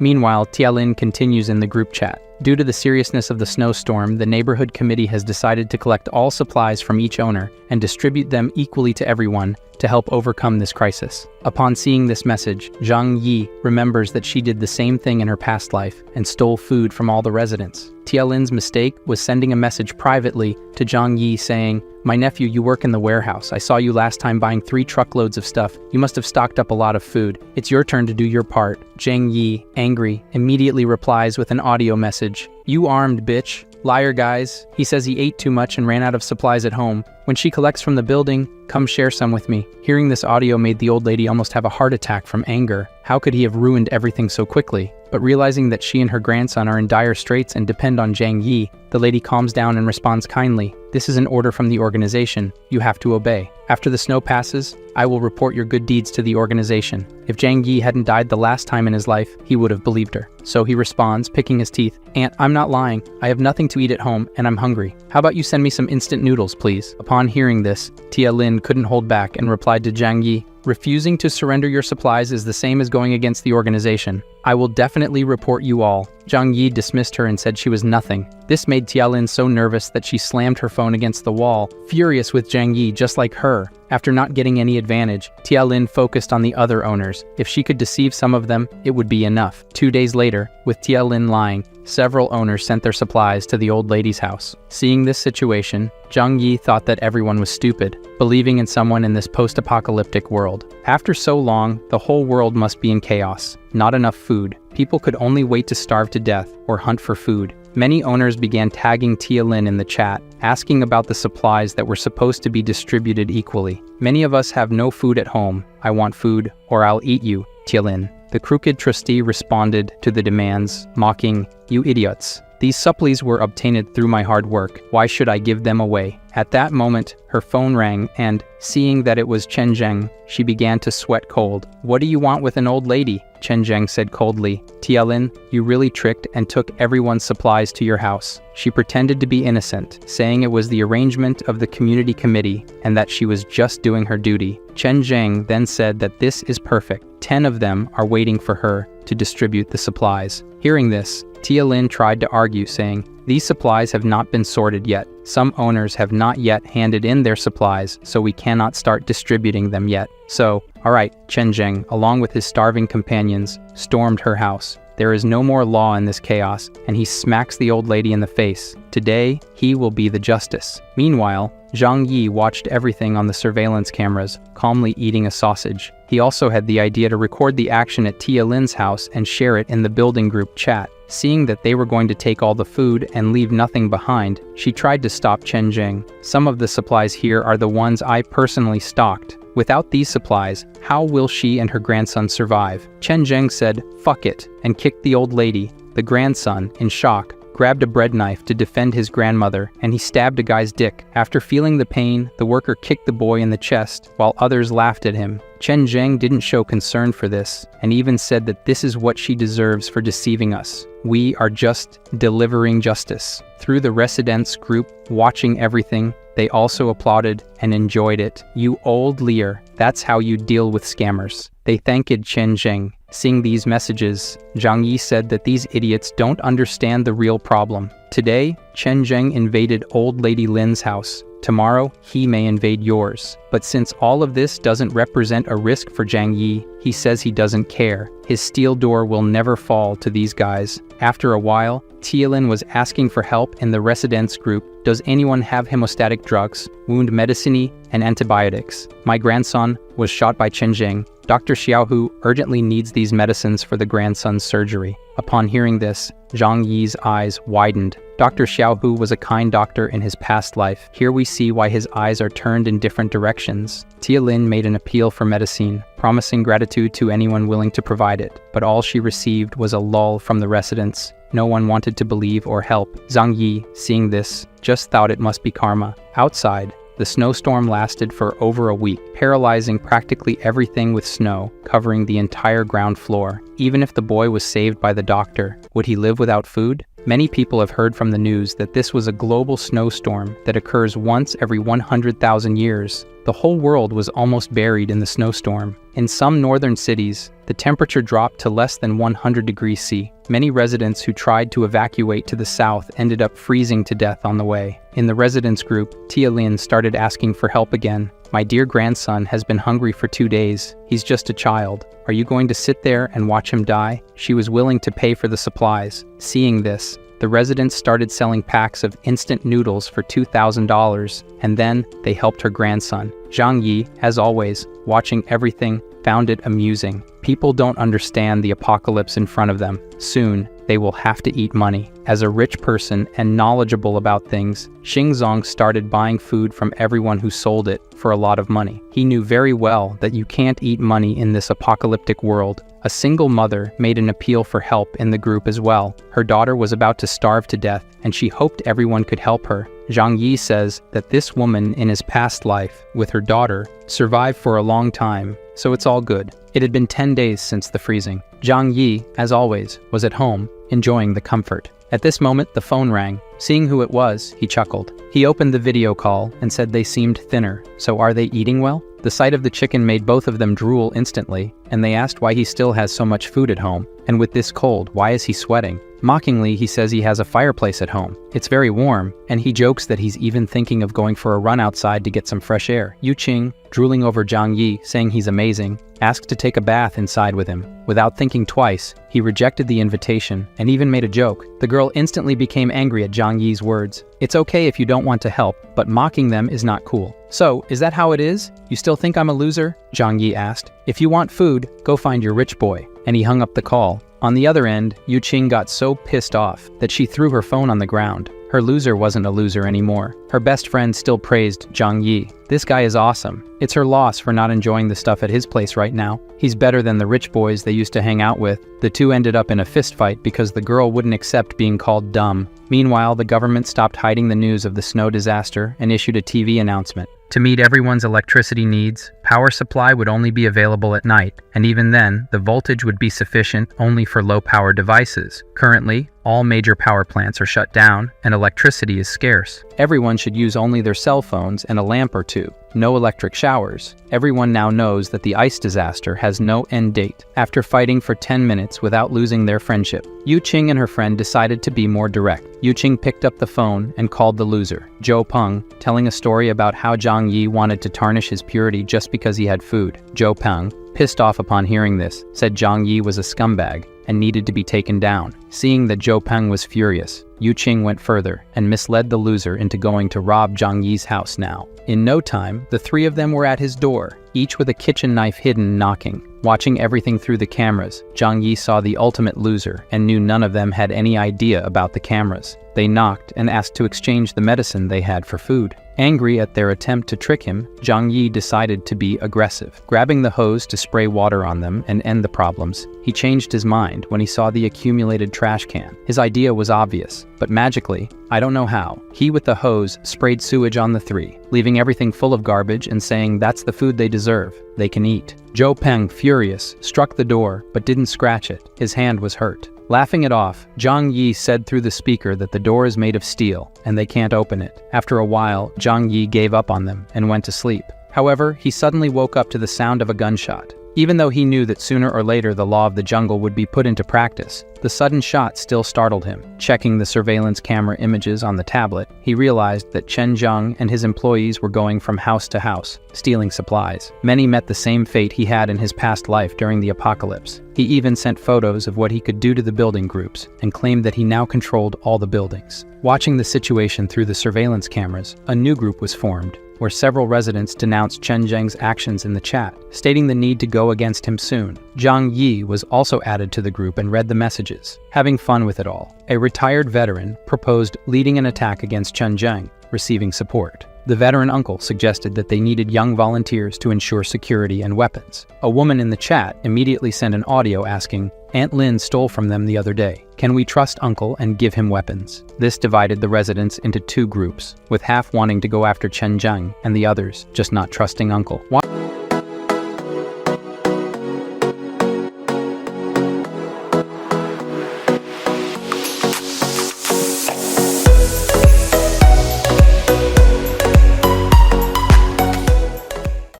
Meanwhile, Tialin continues in the group chat. Due to the seriousness of the snowstorm, the neighborhood committee has decided to collect all supplies from each owner and distribute them equally to everyone to help overcome this crisis. Upon seeing this message, Zhang Yi remembers that she did the same thing in her past life and stole food from all the residents. Tialin's mistake was sending a message privately to Zhang Yi saying, "My nephew, you work in the warehouse. I saw you last time buying 3 truckloads of stuff. You must have stocked up a lot of food. It's your turn to do your part." Zhang Yi, angry, immediately replies with an audio message. "You armed bitch. Liar, guys. He says he ate too much and ran out of supplies at home. When she collects from the building, come share some with me." Hearing this audio made the old lady almost have a heart attack from anger. How could he have ruined everything so quickly? But realizing that she and her grandson are in dire straits and depend on Zhang Yi, the lady calms down and responds kindly. "This is an order from the organization. You have to obey. After the snow passes, I will report your good deeds to the organization." If Zhang Yi hadn't died the last time in his life, he would have believed her. So he responds, picking his teeth, "Aunt, I'm not lying. I have nothing to eat at home, and I'm hungry. How about you send me some instant noodles, please?" Upon hearing this, Tialin couldn't hold back and replied to Zhang Yi, "Refusing to surrender your supplies is the same as going against the organization. I will definitely report you all." Zhang Yi dismissed her and said she was nothing. This made Tialin so nervous that she slammed her phone against the wall, furious with Zhang Yi just like her. After not getting any advantage, Tialin focused on the other owners. If she could deceive some of them, it would be enough. 2 days later, with Tialin lying, several owners sent their supplies to the old lady's house. Seeing this situation, Zhang Yi thought that everyone was stupid, believing in someone in this post-apocalyptic world. After so long, the whole world must be in chaos. Not enough food. People could only wait to starve to death or hunt for food. Many owners began tagging Tialin in the chat, asking about the supplies that were supposed to be distributed equally. "Many of us have no food at home. I want food, or I'll eat you, Tialin." The crooked trustee responded to the demands, mocking, "You idiots. These supplies were obtained through my hard work. Why should I give them away?" At that moment, her phone rang and, seeing that it was Chen Zheng, she began to sweat cold. "What do you want with an old lady?" Chen Zheng said coldly. "Tialin, you really tricked and took everyone's supplies to your house." She pretended to be innocent, saying it was the arrangement of the community committee and that she was just doing her duty. Chen Zheng then said that this is perfect. 10 of them are waiting for her to distribute the supplies. Hearing this, Tialin tried to argue, saying, "These supplies have not been sorted yet. Some owners have not yet handed in their supplies, so we cannot start distributing them yet." So, alright, Chen Zheng, along with his starving companions, stormed her house. There is no more law in this chaos, and he smacks the old lady in the face. Today, he will be the justice. Meanwhile, Zhang Yi watched everything on the surveillance cameras, calmly eating a sausage. He also had the idea to record the action at Tialin's house and share it in the building group chat. Seeing that they were going to take all the food and leave nothing behind, she tried to stop Chen Zheng. "Some of the supplies here are the ones I personally stocked. Without these supplies, how will she and her grandson survive?" Chen Zheng said, "Fuck it," and kicked the old lady. The grandson, in shock, grabbed a bread knife to defend his grandmother, and he stabbed a guy's dick. After feeling the pain, the worker kicked the boy in the chest, while others laughed at him. Chen Zheng didn't show concern for this, and even said that this is what she deserves for deceiving us. "We are just delivering justice." Through the residents group, watching everything, they also applauded and enjoyed it. "You old liar, that's how you deal with scammers." They thanked Chen Zheng. Seeing these messages, Zhang Yi said that these idiots don't understand the real problem. Today, Chen Zheng invaded old lady Lin's house. Tomorrow, he may invade yours. But since all of this doesn't represent a risk for Zhang Yi, he says he doesn't care. His steel door will never fall to these guys. After a while, Tialin was asking for help in the residents group. "Does anyone have hemostatic drugs, wound medicine, and antibiotics? My grandson was shot by Chen Zheng. Dr. Xiaohu urgently needs these medicines for the grandson's surgery." Upon hearing this, Zhang Yi's eyes widened. Dr. Xiaohu was a kind doctor in his past life. Here we see why his eyes are turned in different directions. Tialin made an appeal for medicine, promising gratitude to anyone willing to provide it. But all she received was a lull from the residents. No one wanted to believe or help. Zhang Yi, seeing this, just thought it must be karma. Outside, the snowstorm lasted for over a week, paralyzing practically everything with snow, covering the entire ground floor. Even if the boy was saved by the doctor, would he live without food? Many people have heard from the news that this was a global snowstorm that occurs once every 100,000 years. The whole world was almost buried in the snowstorm. In some northern cities, the temperature dropped to less than 100 degrees C. Many residents who tried to evacuate to the south ended up freezing to death on the way. In the residents group, Tia Lin started asking for help again. "My dear grandson has been hungry for 2 days. He's just a child. Are you going to sit there and watch him die?" She was willing to pay for the supplies. Seeing this, the residents started selling packs of instant noodles for $2,000, and then they helped her grandson. Zhang Yi, as always, watching everything, found it amusing. People don't understand the apocalypse in front of them. Soon, they will have to eat money. As a rich person and knowledgeable about things, Xingzong started buying food from everyone who sold it for a lot of money. He knew very well that you can't eat money in this apocalyptic world. A single mother made an appeal for help in the group as well. Her daughter was about to starve to death, and she hoped everyone could help her. Zhang Yi says that this woman in his past life, with her daughter, survived for a long time, so it's all good. It had been 10 days since the freezing. Zhang Yi, as always, was at home, enjoying the comfort. At this moment, the phone rang. Seeing who it was, he chuckled. He opened the video call and said they seemed thinner. So are they eating well? The sight of the chicken made both of them drool instantly, and they asked why he still has so much food at home. And with this cold, why is he sweating? Mockingly, he says he has a fireplace at home. It's very warm, and he jokes that he's even thinking of going for a run outside to get some fresh air. Yu Qing, drooling over Zhang Yi, saying he's amazing, asked to take a bath inside with him. Without thinking twice, he rejected the invitation and even made a joke. The girl instantly became angry at Zhang Yi's words. It's okay if you don't want to help, but mocking them is not cool. So, is that how it is? You still think I'm a loser? Zhang Yi asked. If you want food, go find your rich boy. And he hung up the call. On the other end, Yu Qing got so pissed off that she threw her phone on the ground. Her loser wasn't a loser anymore. Her best friend still praised Zhang Yi. This guy is awesome. It's her loss for not enjoying the stuff at his place right now. He's better than the rich boys they used to hang out with. The two ended up in a fistfight because the girl wouldn't accept being called dumb. Meanwhile, the government stopped hiding the news of the snow disaster and issued a TV announcement. To meet everyone's electricity needs, power supply would only be available at night, and even then, the voltage would be sufficient only for low-power devices. Currently, all major power plants are shut down, and electricity is scarce. Everyone should use only their cell phones and a lamp or two. No electric showers. Everyone now knows that the ice disaster has no end date. After fighting for 10 minutes without losing their friendship, Yu Qing and her friend decided to be more direct. Yu Qing picked up the phone and called the loser, Zhou Peng, telling a story about how Zhang Yi wanted to tarnish his purity just because he had food. Zhou Peng, pissed off upon hearing this, said Zhang Yi was a scumbag and needed to be taken down. Seeing that Zhou Peng was furious, Yu Qing went further and misled the loser into going to rob Zhang Yi's house now. In no time, the three of them were at his door, each with a kitchen knife hidden, knocking. Watching everything through the cameras, Zhang Yi saw the ultimate loser and knew none of them had any idea about the cameras. They knocked and asked to exchange the medicine they had for food. Angry at their attempt to trick him, Zhang Yi decided to be aggressive. Grabbing the hose to spray water on them and end the problems, he changed his mind when he saw the accumulated trash can. His idea was obvious, but magically, I don't know how, he with the hose sprayed sewage on the three, leaving everything full of garbage and saying that's the food they deserve, they can eat. Zhou Peng, furious, struck the door but didn't scratch it. His hand was hurt. Laughing it off, Zhang Yi said through the speaker that the door is made of steel and they can't open it. After a while, Zhang Yi gave up on them and went to sleep. However, he suddenly woke up to the sound of a gunshot. Even though he knew that sooner or later the law of the jungle would be put into practice, the sudden shot still startled him. Checking the surveillance camera images on the tablet, he realized that Chen Zheng and his employees were going from house to house, stealing supplies. Many met the same fate he had in his past life during the apocalypse. He even sent photos of what he could do to the building groups, and claimed that he now controlled all the buildings. Watching the situation through the surveillance cameras, a new group was formed, where several residents denounced Chen Zheng's actions in the chat, stating the need to go against him soon. Zhang Yi was also added to the group and read the messages. Having fun with it all, a retired veteran proposed leading an attack against Chen Zheng, receiving support. The veteran uncle suggested that they needed young volunteers to ensure security and weapons. A woman in the chat immediately sent an audio asking, Aunt Lin stole from them the other day. Can we trust Uncle and give him weapons? This divided the residents into two groups, with half wanting to go after Chen Zheng and the others just not trusting Uncle.